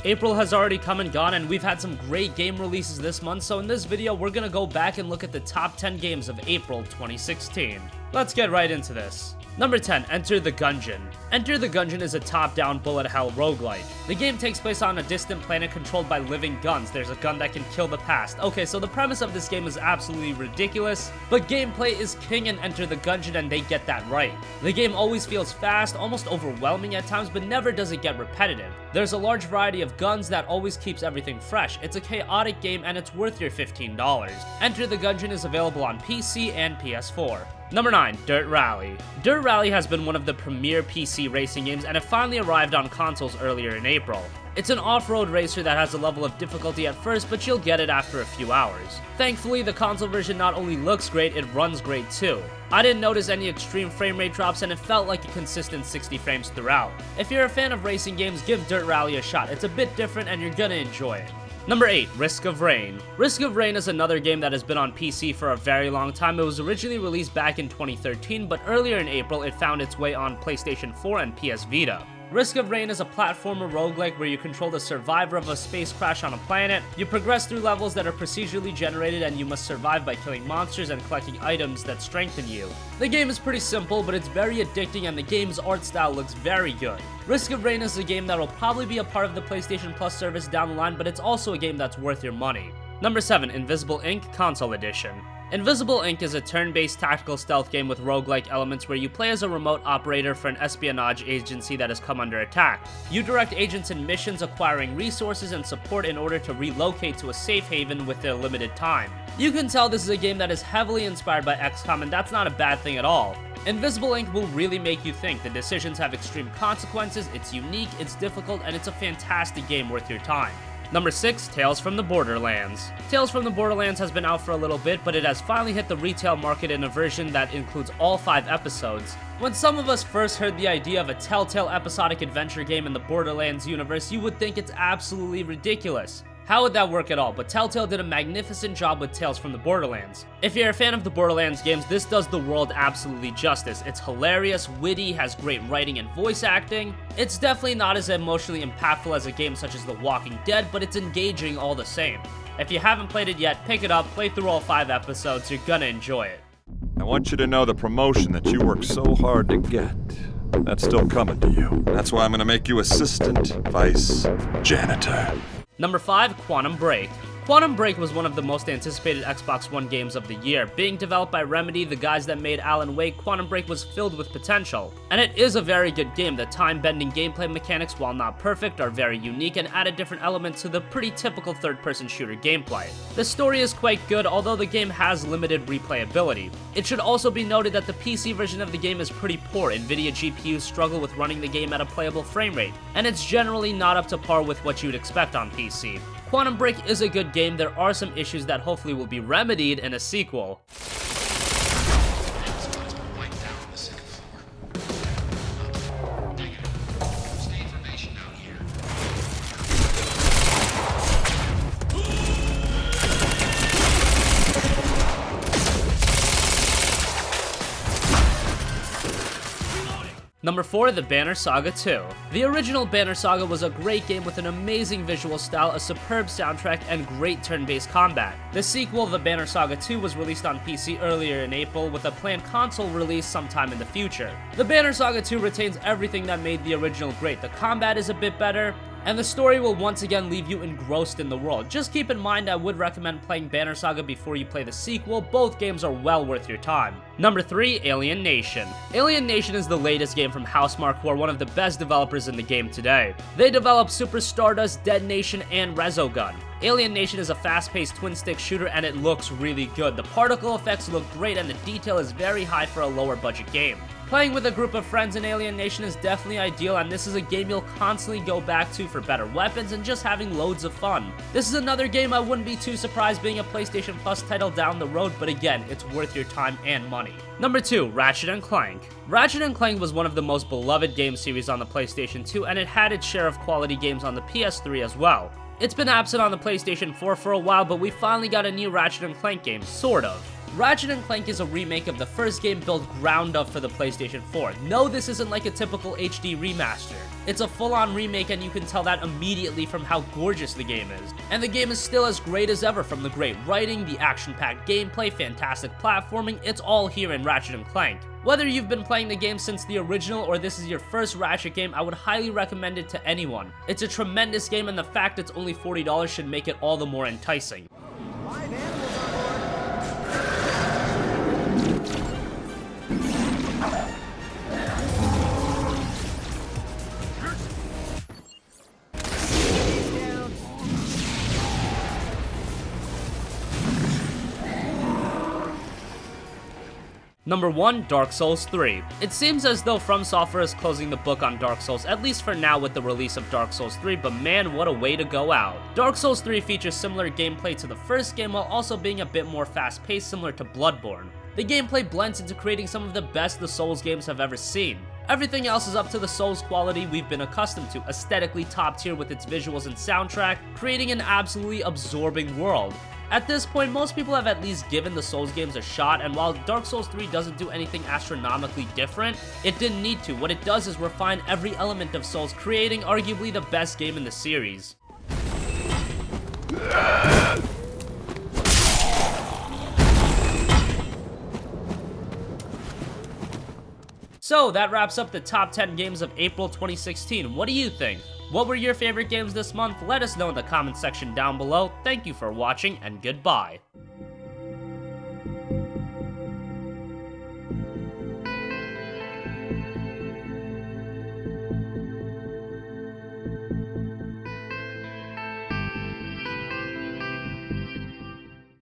April has already come and gone, and we've had some great game releases this month, so in this video we're gonna go back and look at the top 10 games of April 2016. Let's get right into this. Number 10, Enter the Gungeon. Enter the Gungeon is a top-down bullet hell roguelike. The game takes place on a distant planet controlled by living guns. There's a gun that can kill the past. Okay, so the premise of this game is absolutely ridiculous, but gameplay is king in Enter the Gungeon, and they get that right. The game always feels fast, almost overwhelming at times, but never does it get repetitive. There's a large variety of guns that always keeps everything fresh. It's a chaotic game, and it's worth your $15. Enter the Gungeon is available on PC and PS4. Number 9, Dirt Rally. Dirt Rally has been one of the premier PC racing games, and it finally arrived on consoles earlier in April. It's an off-road racer that has a level of difficulty at first, but you'll get it after a few hours. Thankfully, the console version not only looks great, it runs great too. I didn't notice any extreme frame rate drops, and it felt like a consistent 60 frames throughout. If you're a fan of racing games, give Dirt Rally a shot. It's a bit different, and you're gonna enjoy it. Number 8, Risk of Rain. Risk of Rain is another game that has been on PC for a very long time. It was originally released back in 2013, but earlier in April it found its way on PlayStation 4 and PS Vita. Risk of Rain is a platformer roguelike where you control the survivor of a space crash on a planet. You progress through levels that are procedurally generated, and you must survive by killing monsters and collecting items that strengthen you. The game is pretty simple, but it's very addicting, and the game's art style looks very good. Risk of Rain is a game that will probably be a part of the PlayStation Plus service down the line, but it's also a game that's worth your money. Number 7, Invisible Inc. Console Edition. Invisible Inc. is a turn-based tactical stealth game with roguelike elements where you play as a remote operator for an espionage agency that has come under attack. You direct agents in missions, acquiring resources and support in order to relocate to a safe haven with their limited time. You can tell this is a game that is heavily inspired by XCOM, and that's not a bad thing at all. Invisible Inc. will really make you think. The decisions have extreme consequences, it's unique, it's difficult, and it's a fantastic game worth your time. Number 6, Tales from the Borderlands. Tales from the Borderlands has been out for a little bit, but it has finally hit the retail market in a version that includes all 5 episodes. When some of us first heard the idea of a Telltale episodic adventure game in the Borderlands universe, you would think it's absolutely ridiculous. How would that work at all? But Telltale did a magnificent job with Tales from the Borderlands. If you're a fan of the Borderlands games, this does the world absolutely justice. It's hilarious, witty, has great writing and voice acting. It's definitely not as emotionally impactful as a game such as The Walking Dead, but it's engaging all the same. If you haven't played it yet, pick it up, play through all 5 episodes, you're gonna enjoy it. I want you to know the promotion that you worked so hard to get, that's still coming to you. That's why I'm gonna make you assistant vice janitor. Number 5, Quantum Break. Quantum Break was one of the most anticipated Xbox One games of the year. Being developed by Remedy, the guys that made Alan Wake, Quantum Break was filled with potential. And it is a very good game. The time-bending gameplay mechanics, while not perfect, are very unique and added different elements to the pretty typical third-person shooter gameplay. The story is quite good, although the game has limited replayability. It should also be noted that the PC version of the game is pretty poor. Nvidia GPUs struggle with running the game at a playable frame rate, and it's generally not up to par with what you'd expect on PC. Quantum Break is a good game. There are some issues that hopefully will be remedied in a sequel. Number 4, the Banner Saga 2. The original Banner Saga was a great game with an amazing visual style, a superb soundtrack, and great turn-based combat. The sequel, the Banner Saga 2, was released on PC earlier in April with a planned console release sometime in the future. The Banner Saga 2 retains everything that made the original great. The combat is a bit better, and the story will once again leave you engrossed in the world. Just keep in mind I would recommend playing Banner Saga before you play the sequel. Both games are well worth your time. Number 3, Alienation. Alienation is the latest game from Housemarque, who are one of the best developers in the game today. They developed Super Stardust, Dead Nation, and Resogun. Alienation is a fast-paced twin-stick shooter, and it looks really good. The particle effects look great, and the detail is very high for a lower-budget game. Playing with a group of friends in Alienation is definitely ideal, and this is a game you'll constantly go back to for better weapons and just having loads of fun. This is another game I wouldn't be too surprised being a PlayStation Plus title down the road, but again, it's worth your time and money. Number 2, Ratchet and Clank. Ratchet and Clank was one of the most beloved game series on the PlayStation 2, and it had its share of quality games on the PS3 as well. It's been absent on the PlayStation 4 for a while, but we finally got a new Ratchet and Clank game, sort of. Ratchet and Clank is a remake of the first game built ground up for the PlayStation 4. No, this isn't like a typical HD remaster. It's a full-on remake, and you can tell that immediately from how gorgeous the game is. And the game is still as great as ever, from the great writing, the action-packed gameplay, fantastic platforming. It's all here in Ratchet and Clank. Whether you've been playing the game since the original or this is your first Ratchet game, I would highly recommend it to anyone. It's a tremendous game, and the fact it's only $40 should make it all the more enticing. Number 1, Dark Souls 3. It seems as though From Software is closing the book on Dark Souls, at least for now with the release of Dark Souls 3, but man, what a way to go out. Dark Souls 3 features similar gameplay to the first game while also being a bit more fast-paced, similar to Bloodborne. The gameplay blends into creating some of the best the Souls games have ever seen. Everything else is up to the Souls quality we've been accustomed to, aesthetically top tier with its visuals and soundtrack, creating an absolutely absorbing world. At this point, most people have at least given the Souls games a shot, and while Dark Souls 3 doesn't do anything astronomically different, it didn't need to. What it does is refine every element of Souls, creating arguably the best game in the series. So that wraps up the top 10 games of April 2016. What do you think? What were your favorite games this month? Let us know in the comment section down below. Thank you for watching, and goodbye.